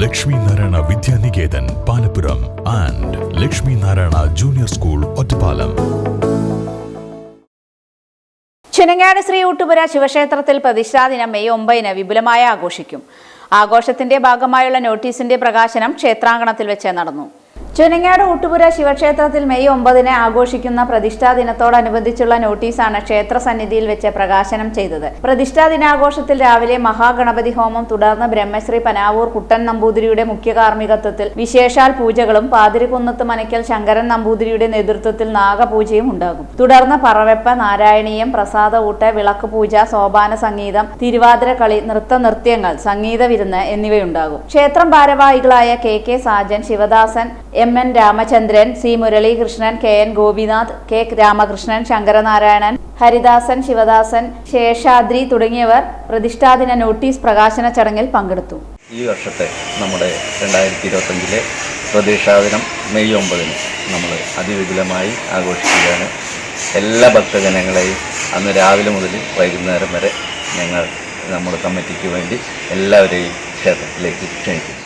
Lakshmi Narayana Vidyanikethan Palappuram and Lakshmi Narayana junior school Ottapalam. Chunangad Shri Oottupura ശിവക്ഷേത്രത്തിൽ പ്രതിഷ്ഠാദിനം May 9 വിപുലമായി ആഘോഷിക്കും. ആഘോഷത്തിന്റെ ഭാഗമായുള്ള നോട്ടീസിന്റെ പ്രകാശനം ക്ഷേത്രാങ്കണത്തിൽ വെച്ച് നടന്നു. ചുനങ്ങാട് ഊട്ടുപുര ശിവക്ഷേത്രത്തിൽ മെയ് 9 ആഘോഷിക്കുന്ന പ്രതിഷ്ഠാ ദിനത്തോടനുബന്ധിച്ചുള്ള നോട്ടീസാണ് ക്ഷേത്ര സന്നിധിയിൽ വെച്ച് പ്രകാശനം ചെയ്തത്. പ്രതിഷ്ഠാ ദിനാഘോഷത്തിൽ രാവിലെ മഹാഗണപതി ഹോമം, തുടർന്ന് ബ്രഹ്മശ്രീ പനാവൂർ കുട്ടൻ നമ്പൂതിരിയുടെ മുഖ്യ കാർമ്മികത്വത്തിൽ വിശേഷാൽ പൂജകളും പാതിരിക്കുന്നത്ത് മനയ്ക്കൽ ശങ്കരൻ നമ്പൂതിരിയുടെ നേതൃത്വത്തിൽ നാഗപൂജയും ഉണ്ടാകും. തുടർന്ന് പറവെപ്പ്, നാരായണീയം, പ്രസാദ ഊട്ട്, വിളക്ക് പൂജ, സോപാന സംഗീതം, തിരുവാതിര കളി, നൃത്തനൃത്യങ്ങൾ, സംഗീത വിരുന്ന് എന്നിവയുണ്ടാകും. ക്ഷേത്രം ഭാരവാഹികളായ K Sajan, Sivadasan, M N. Ramachandran, C. Muraleekrishnan, K N. Gopinath, K. Ramakrishnan, Sankaranarayanan, Haridasan, Sivadasan, Seshadri തുടങ്ങിയവർ പ്രതിഷ്ഠാദിന നോട്ടീസ് പ്രകാശന ചടങ്ങിൽ പങ്കെടുത്തു. ഈ വർഷത്തെ നമ്മുടെ 2025 പ്രതിഷ്ഠാദിനം മെയ് 9 നമ്മൾ അതിവിപുലമായി ആഘോഷിക്കുകയാണ്. എല്ലാ ഭക്തജനങ്ങളെയും അന്ന് രാവിലെ മുതൽ വൈകുന്നേരം വരെ ഞങ്ങൾ നമ്മുടെ കമ്മിറ്റിക്ക് വേണ്ടി എല്ലാവരെയും ക്ഷേത്രത്തിലേക്ക് ക്ഷണിക്കുന്നു.